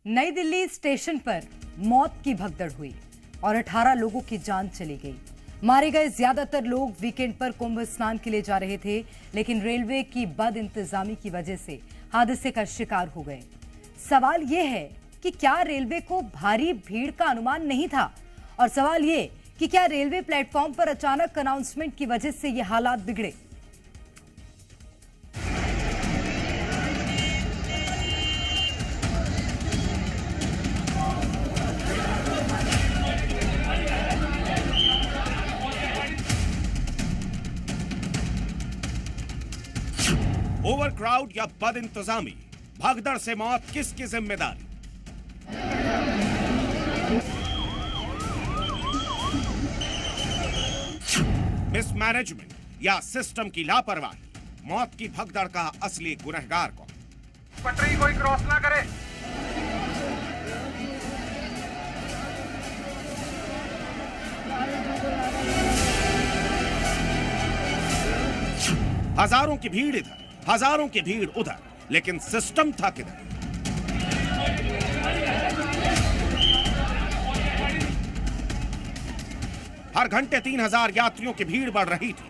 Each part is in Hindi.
नई दिल्ली स्टेशन पर मौत की भगदड़ हुई और 18 लोगों की जान चली गई। मारे गए ज्यादातर लोग वीकेंड पर कुंभ स्नान के लिए जा रहे थे, लेकिन रेलवे की बद इंतजामी की वजह से हादसे का शिकार हो गए। सवाल यह है कि क्या रेलवे को भारी भीड़ का अनुमान नहीं था, और सवाल यह कि क्या रेलवे प्लेटफॉर्म पर अचानक अनाउंसमेंट की वजह से ये हालात बिगड़े। ओवरक्राउड या बद इंतजामी, भगदड़ से मौत किसकी जिम्मेदारी? मिसमैनेजमेंट या सिस्टम की लापरवाही, मौत की भगदड़ का असली गुनहगार कौन? पटरी कोई क्रॉस ना करे। हजारों की भीड़ इधर, हजारों की भीड़ उधर, लेकिन सिस्टम था किधर? हर घंटे 3000 यात्रियों की भीड़ बढ़ रही थी।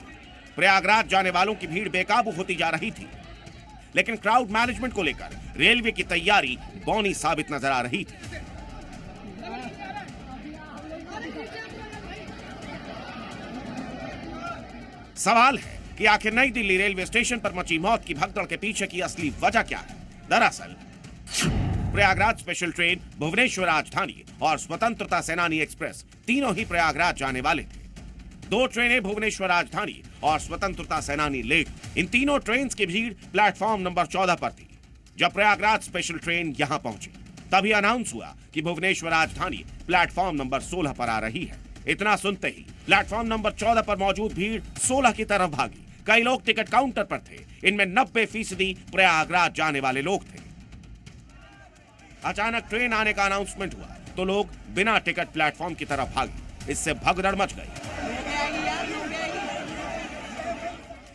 प्रयागराज जाने वालों की भीड़ बेकाबू होती जा रही थी, लेकिन क्राउड मैनेजमेंट को लेकर रेलवे की तैयारी बौनी साबित नजर आ रही थी। सवाल है कि आखिर नई दिल्ली रेलवे स्टेशन पर मची मौत की भगदड़ के पीछे की असली वजह क्या है? दरअसल प्रयागराज स्पेशल ट्रेन, भुवनेश्वर राजधानी और स्वतंत्रता सेनानी एक्सप्रेस तीनों ही प्रयागराज जाने वाले थे। दो ट्रेनें भुवनेश्वर राजधानी और स्वतंत्रता सेनानी लेट। इन तीनों ट्रेन की भीड़ प्लेटफॉर्म नंबर 14 पर थी। जब प्रयागराज स्पेशल ट्रेन यहां पहुंची, तभी अनाउंस हुआ कि भुवनेश्वर राजधानी प्लेटफॉर्म नंबर 16 पर आ रही है। इतना सुनते ही प्लेटफॉर्म नंबर 14 पर मौजूद भीड़ 16 की तरफ भागी। कई लोग टिकट काउंटर पर थे, इनमें 90% प्रयागराज जाने वाले लोग थे। अचानक ट्रेन आने का अनाउंसमेंट हुआ तो लोग बिना टिकट प्लेटफॉर्म की तरफ भागे। इससे भगदड़ मच गई।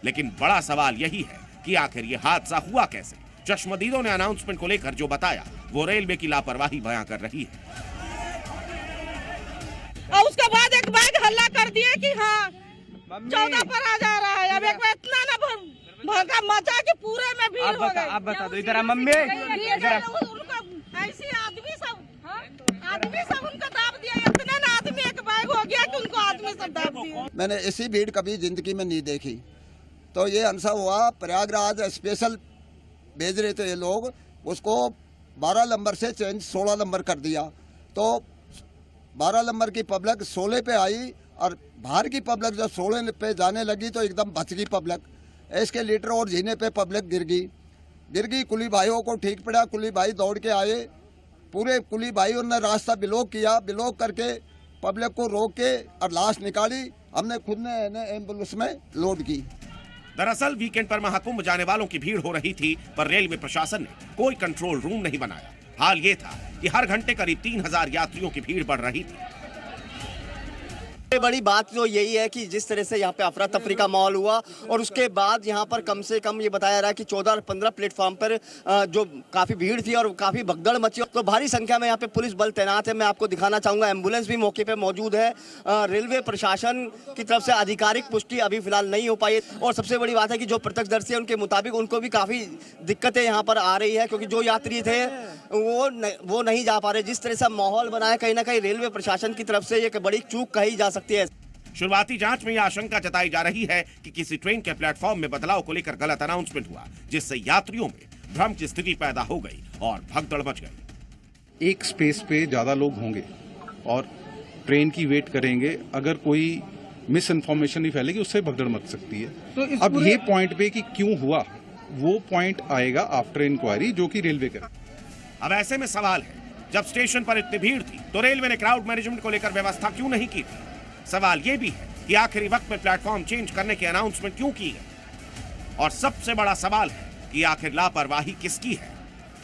लेकिन बड़ा सवाल यही है कि आखिर यह हादसा हुआ कैसे? चश्मदीदों ने अनाउंसमेंट को लेकर जो बताया वो रेलवे की लापरवाही बयां कर रही है। और उसके बाद एक बैग हल्ला कर दिए कि हाँ 14 पर आ जा रहा है। अब एक इतना ना भड़का मचा कि पूरे में भीड़ हो गई। आप बता दो इधर मम्मी, ऐसे आदमी सब उनको दाब दिया। इतने ना आदमी एक बैग हो गया कि उनको आदमी सब दाब दिया। मैंने ऐसी भीड़ कभी जिंदगी में नहीं देखी। तो ये अंसा हुआ, प्रयागराज स्पेशल भेज रहे थे ये लोग, उसको 12 नंबर से चेंज 16 नंबर कर दिया। तो 12 नंबर की पब्लिक 16 पे आई और बाहर की पब्लिक जब 16 पे जाने लगी तो एकदम बच गई पब्लिक। एस्केलेटर और जीने पे पब्लिक गिर गई। कुली भाइयों को ठीक पड़ा। कुली भाई दौड़ के आए। पूरे कुली भाइयों ने रास्ता ब्लॉक किया। ब्लॉक करके पब्लिक को रोक के और लाश निकाली। हमने खुद ने एम्बुलेंस में लोड की। दरअसल वीकेंड पर महाकुंभ जाने वालों की भीड़ हो रही थी, पर रेलवे प्रशासन ने कोई कंट्रोल रूम नहीं बनाया। हाल ये था कि हर घंटे करीब 3000 यात्रियों की भीड़ बढ़ रही थी। बड़ी बात तो यही है कि जिस तरह से यहाँ पे अफरा तफरी का माहौल हुआ और उसके बाद यहाँ पर कम से कम ये बताया रहा है कि 14 और 15 प्लेटफॉर्म पर जो काफ़ी भीड़ थी और काफ़ी भगदड़ मची, तो भारी संख्या में यहाँ पे पुलिस बल तैनात है। मैं आपको दिखाना चाहूँगा, एम्बुलेंस भी मौके पर मौजूद है। रेलवे प्रशासन की तरफ से आधिकारिक पुष्टि अभी फिलहाल नहीं हो पाई। और सबसे बड़ी बात है कि जो प्रत्यक्षदर्शी है उनके मुताबिक उनको भी काफ़ी दिक्कतें यहाँ पर आ रही है, क्योंकि जो यात्री थे वो नहीं जा पा रहे। जिस तरह से माहौल बना है, कहीं ना कहीं रेलवे प्रशासन की तरफ से एक बड़ी चूक कही जा सकती है। शुरुआती जांच में यह आशंका जताई जा रही है कि किसी ट्रेन के प्लेटफॉर्म में बदलाव को लेकर गलत अनाउंसमेंट हुआ, जिससे यात्रियों में भ्रम की स्थिति पैदा हो गई और भगदड़ मच गई। एक स्पेस पे ज्यादा लोग होंगे और ट्रेन की वेट करेंगे, अगर कोई मिस इन्फॉर्मेशन नहीं फैलेगी उससे भगदड़ मच सकती है। तो अब ये पॉइंट पे कि क्यों हुआ, वो पॉइंट आएगा आफ्टर इंक्वायरी, जो कि रेलवे करे। अब ऐसे में सवाल है, जब स्टेशन पर इतनी भीड़ थी तो रेलवे ने क्राउड मैनेजमेंट को लेकर व्यवस्था क्यों नहीं की थी? सवाल यह भी है कि आखिरी वक्त में प्लेटफॉर्म चेंज करने की अनाउंसमेंट क्यों की गई? और सबसे बड़ा सवाल है कि आखिर लापरवाही किसकी है,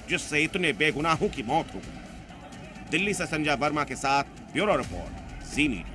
जिससे इतने बेगुनाहों की मौत हो गई? दिल्ली से संजय वर्मा के साथ ब्यूरो रिपोर्ट, जी मीडिया।